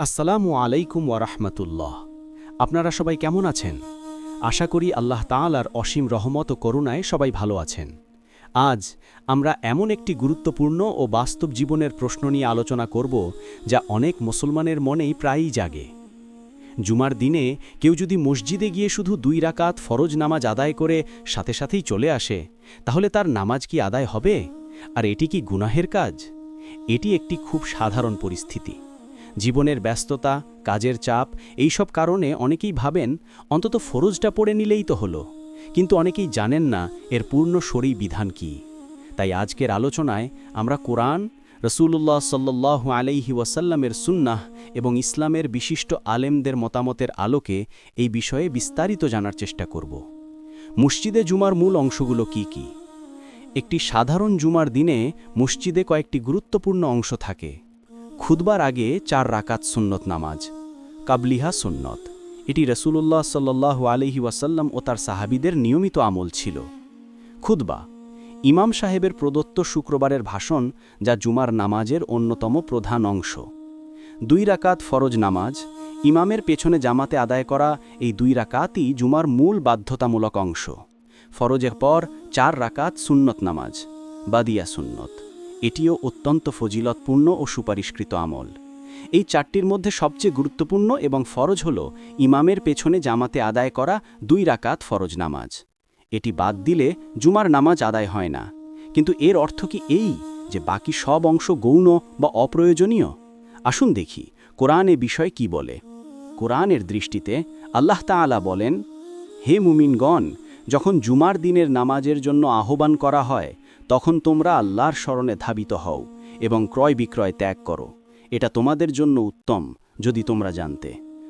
আসসালামু আলাইকুম ওয়ারাহমাতুল্লাহ। আপনারা সবাই কেমন আছেন? আশা করি আল্লাহ তাআলার অসীম রহমত ও করুণায় সবাই ভালো আছেন। আজ আমরা এমন একটি গুরুত্বপূর্ণ ও বাস্তব জীবনের প্রশ্ন নিয়ে আলোচনা করব যা অনেক মুসলমানের মনেই প্রায়ই জাগে। জুমার দিনে কেউ যদি মসজিদে গিয়ে শুধু 2 রাকাত ফরজ নামাজ আদায় করে সাথে সাথেই চলে আসে, তাহলে তার নামাজ কি আদায় হবে? আর এটি কি গুনাহের কাজ? এটি একটি খুব সাধারণ পরিস্থিতি। জীবনের ব্যস্ততা, কাজের চাপ, এইসব কারণে অনেকেই ভাবেন অন্তত ফরজটা পড়ে নিলেই তো হলো, কিন্তু অনেকেই জানেন না এর পূর্ণ শরঈ বিধান কি। তাই আজকের আলোচনায় আমরা কোরআন, রাসূলুল্লাহ সাল্লাল্লাহু আলাইহি ওয়াসাল্লামের সুন্নাহ এবং ইসলামের বিশিষ্ট আলেমদের মতামতের আলোকে এই বিষয়ে বিস্তারিত জানার চেষ্টা করব। মসজিদে জুমার মূল অংশগুলো কি কি? একটি সাধারণ জুমার দিনে মসজিদে কয়েকটি গুরুত্বপূর্ণ অংশ থাকে। খুতবার আগে 4 রাকাত সুন্নত নামাজ, কাবলিহা সুন্নত। এটি রাসূলুল্লাহ সাল্লাল্লাহু আলাইহি ওয়াসাল্লাম ও তার সাহাবীদের নিয়মিত আমল ছিল। খুতবা, ইমাম সাহেবের প্রদত্ত শুক্রবারের ভাষণ, যা জুমার নামাজের অন্যতম প্রধান অংশ। 2 রাকাত ফরজ নামাজ, ইমামের পেছনে জামাতে আদায় করা এই 2 রাকাতই জুমার মূল বাধ্যতামূলক অংশ। ফরজের পর 4 রাকাত সুন্নত নামাজ, বাদিয়া সুন্নত। এটিও অত্যন্ত ফজিলতপূর্ণ ও সুপারিশকৃত আমল। এই 4টির মধ্যে সবচেয়ে গুরুত্বপূর্ণ এবং ফরজ হল ইমামের পেছনে জামাতে আদায় করা 2 রাকাত ফরজ নামাজ। এটি বাদ দিলে জুমার নামাজ আদায় হয় না। কিন্তু এর অর্থ কি এই যে বাকি সব অংশ গৌণ বা অপ্রয়োজনীয়? আসুন দেখি কোরআন এ বিষয়ে কি বলে। কোরআনের দৃষ্টিতে আল্লাহ তাআলা বলেন, হে মুমিনগণ, যখন জুমার দিনের নামাজের জন্য আহ্বান করা হয়, তখন তোমরা আল্লাহর শরণে ধাবিত হও এবং ক্রয় বিক্রয় ত্যাগ করো। এটা তোমাদের জন্য উত্তম, যদি তোমরা জানতে।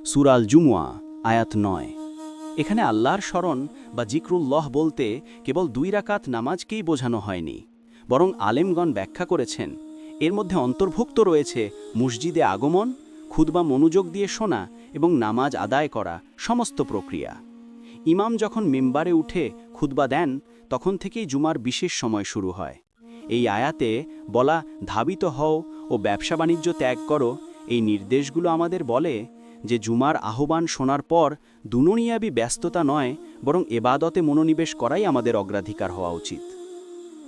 সূরা আল জুমুয়া আয়াত 9। এখানে আল্লাহর শরণ বা জিক্রুল্লাহ বলতে কেবল 2 রাকাত নামাজকেই বোঝানো হয়নি, বরং আলেমগণ ব্যাখ্যা করেছেন এর মধ্যে অন্তর্ভুক্ত রয়েছে মসজিদে আগমন, খুতবা মনোযোগ দিয়ে শোনা এবং নামাজ আদায় করা সমস্ত প্রক্রিয়া। ইমাম যখন মিম্বারে উঠে খুতবা দেন, তখন থেকেই জুমার বিশেষ সময় শুরু হয়। এই আয়াতে বলা ধাবিত হও ও ব্যবসা বাণিজ্য ত্যাগ করো, এই নির্দেশগুলো আমাদের বলে যে জুমার আহ্বান শোনার পর দুনিয়াবি ব্যস্ততা নয়, বরং এবাদতে মনোনিবেশ করাই আমাদের অগ্রাধিকার হওয়া উচিত।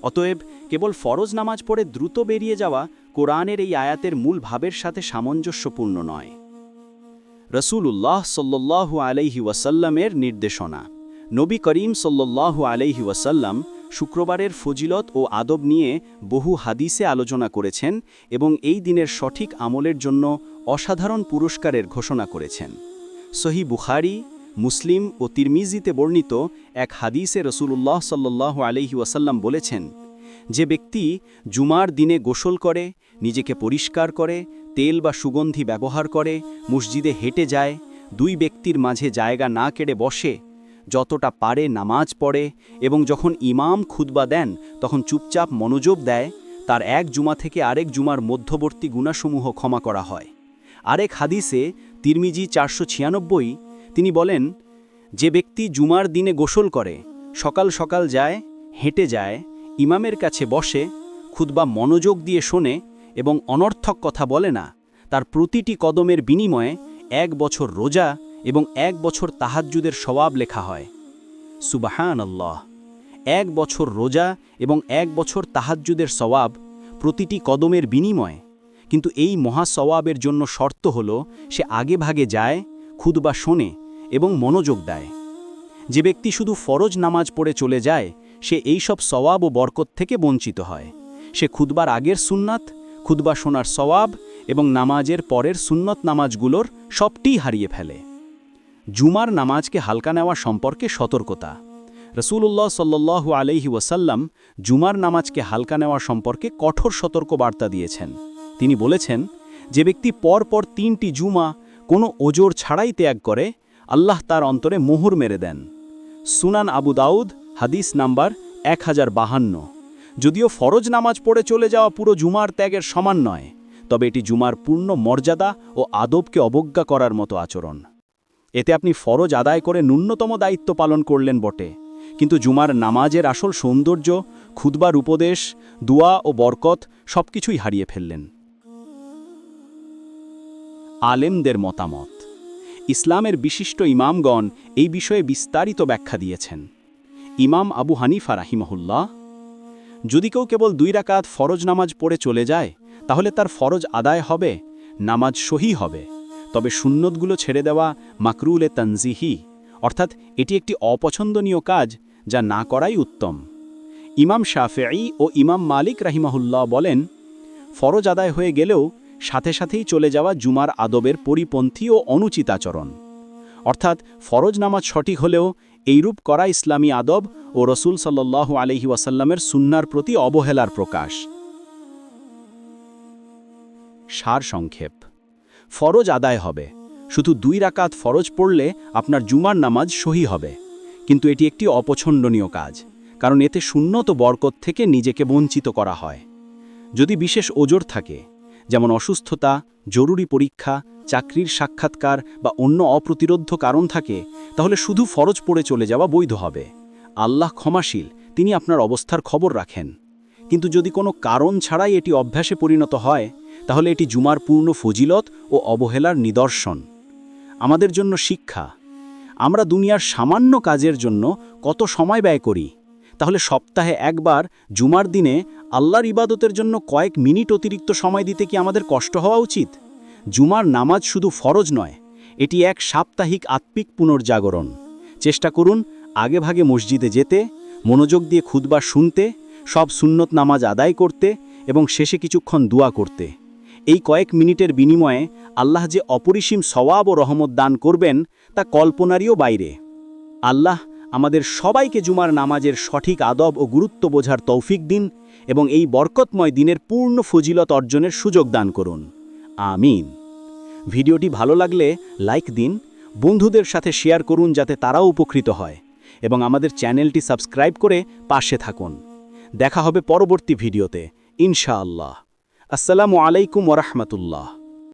অতএব কেবল ফরজ নামাজ পড়ে দ্রুত বেরিয়ে যাওয়া কোরআনের এই আয়াতের মূল ভাবের সাথে সামঞ্জস্যপূর্ণ নয়। রাসূলুল্লাহ সাল্লাল্লাহু আলাইহি ওয়াসাল্লামের নির্দেশনা। নবী করিম সাল্লাল্লাহু আলাইহি ওয়াসাল্লাম শুক্রবারের ফজিলত ও আদব নিয়ে বহু হাদিসে আলোচনা করেছেন এবং এই দিনের সঠিক আমলের জন্য অসাধারণ পুরস্কারের ঘোষণা করেছেন। সহিহ বুখারী, মুসলিম ও তিরমিজিতে বর্ণিত এক হাদিসে রাসূলুল্লাহ সাল্লাল্লাহু আলাইহি ওয়াসাল্লাম বলেছেন, যে ব্যক্তি জুমার দিনে গোসল করে, নিজেকে পরিষ্কার করে, তেল বা সুগন্ধি ব্যবহার করে, মসজিদে হেঁটে যায়, 2 ব্যক্তির মাঝে জায়গা না কেড়ে বসে, যতটা পারে নামাজ পড়ে এবং যখন ইমাম খুতবা দেন তখন চুপচাপ মনোযোগ দেয়, তার এক জুমা থেকে আরেক জুমার মধ্যবর্তী গুনাহসমূহ ক্ষমা করা হয়। আরেক হাদিসে, তিরমিজি 496, তিনি বলেন, যে ব্যক্তি জুমার দিনে গোসল করে, সকাল সকাল যায়, হেঁটে যায়, ইমামের কাছে বসে, খুতবা মনোযোগ দিয়ে শোনে এবং অনর্থক কথা বলে না, তার প্রতিটি কদমের বিনিময়ে 1 বছর রোজা এবং 1 বছর তাহাজ্জুদের সওয়াব লেখা হয়। সুবহানাল্লাহ! 1 বছর রোজা এবং 1 বছর তাহাজ্জুদের সওয়াব, প্রতিটি কদমের বিনিময়ে। কিন্তু এই মহা সওয়াবের জন্য শর্ত হল সে আগে ভাগে যায়, খুতবা শোনে এবং মনোযোগ দেয়। যে ব্যক্তি শুধু ফরজ নামাজ পড়ে চলে যায়, সে এই সব সওয়াব ও বরকত থেকে বঞ্চিত হয়। সে খুতবার আগের সুন্নাত, খুতবা শোনার সওয়াব এবং নামাজের পরের সুন্নত নামাজগুলোর সবটিই হারিয়ে ফেলে। জুমার নামাজকে হালকা নেওয়া সম্পর্কে সতর্কতা। রাসূলুল্লাহ সাল্লাল্লাহু আলাইহি ওয়াসাল্লাম জুমার নামাজকে হালকা নেওয়া সম্পর্কে কঠোর সতর্ক বার্তা দিয়েছেন। তিনি বলেছেন, যে ব্যক্তি পরপর 3টি জুমা কোনো ওজর ছাড়াই ত্যাগ করে, আল্লাহ তার অন্তরে মোহর মেরে দেন। সুনান আবু দাউদ, হাদিস নাম্বার 1052। যদিও ফরজ নামাজ পড়ে চলে যাওয়া পুরো জুমার ত্যাগের সমান নয়, তবে এটি জুমার পূর্ণ মর্যাদা ও আদবকে অবজ্ঞা করার মতো আচরণ। এতে আপনি ফরজ আদায় করে ন্যূনতম দায়িত্ব পালন করলেন বটে, কিন্তু জুমার নামাজের আসল সৌন্দর্য, খুতবার উপদেশ, দোয়া ও বরকত সবকিছুই হারিয়ে ফেললেন। আলেমদের মতামত। ইসলামের বিশিষ্ট ইমামগণ এই বিষয়ে বিস্তারিত ব্যাখ্যা দিয়েছেন। ইমাম আবু হানিফা রাহিমাহুল্লাহ, যদি কেউ কেবল 2 রাকাত ফরজ নামাজ পড়ে চলে যায় তাহলে তার ফরজ আদায় হবে, নামাজ সহি হবে, তবে সুন্নতগুলো ছেড়ে দেওয়া মাকরুলে তানজিহি, অর্থাৎ এটি একটি অপছন্দনীয় কাজ যা না করাই উত্তম। ইমাম শাফেঈ ও ইমাম মালিক রাহিমাহুল্লাহ বলেন, ফরজ আদায় হয়ে গেলেও সাথে সাথেই চলে যাওয়া জুমার আদবের পরিপন্থী ও অনুচিত আচরণ। অর্থাৎ ফরজ নামাজ সঠিক হলেও এইরূপ করা ইসলামী আদব ও রসুল সাল্লাল্লাহু আলাইহি ওয়াসাল্লামের সুন্নার প্রতি অবহেলার প্রকাশ। সার সংক্ষেপ: ফরজ আদায় হবে, শুধু 2 রাকাত ফরজ পড়লে আপনার জুমার নামাজ সহি হবে, কিন্তু এটি একটি অপছন্দনীয় কাজ, কারণ এতে সুন্নত ও বরকত থেকে নিজেকে বঞ্চিত করা হয়। যদি বিশেষ ওজর থাকে, যেমন অসুস্থতা, জরুরি পরীক্ষা, চাকরির সাক্ষাৎকার বা অন্য অপ্রতিরোধ্য কারণ থাকে, তাহলে শুধু ফরজ পড়ে চলে যাওয়া বৈধ হবে। আল্লাহ ক্ষমাশীল, তিনি আপনার অবস্থার খবর রাখেন। কিন্তু যদি কোনো কারণ ছাড়াই এটি অভ্যাসে পরিণত হয়, তাহলে এটি জুমার পূর্ণ ফজিলত ও অবহেলার নিদর্শন। আমাদের জন্য শিক্ষা: আমরা দুনিয়ার সামান্য কাজের জন্য কত সময় ব্যয় করি, তাহলে সপ্তাহে একবার জুমার দিনে আল্লাহর ইবাদতের জন্য কয়েক মিনিট অতিরিক্ত সময় দিতে কি আমাদের কষ্ট হওয়া উচিত? জুমার নামাজ শুধু ফরজ নয়, এটি এক সাপ্তাহিক আত্মিক পুনর্জাগরণ। চেষ্টা করুন আগেভাগে মসজিদে যেতে, মনোযোগ দিয়ে খুতবা শুনতে, সব সুন্নত নামাজ আদায় করতে এবং শেষে কিছুক্ষণ দোয়া করতে। এই কয়েক মিনিটের বিনিময়ে আল্লাহ যে অপরিসীম সওয়াব ও রহমত দান করবেন তা কল্পনারও বাইরে। আল্লাহ আমাদের সবাইকে জুমার নামাজের সঠিক আদব ও গুরুত্ব বোঝার তৌফিক দিন এবং এই বরকতময় দিনের পূর্ণ ফজিলত অর্জনের সুযোগ দান করুন। আমিন। ভিডিওটি ভালো লাগলে লাইক দিন, বন্ধুদের সাথে শেয়ার করুন যাতে তারাও উপকৃত হয়, এবং আমাদের চ্যানেলটি সাবস্ক্রাইব করে পাশে থাকুন। দেখা হবে পরবর্তী ভিডিওতে ইনশাআল্লাহ। আসসালামু আলাইকুম ওয়া রাহমাতুল্লাহ।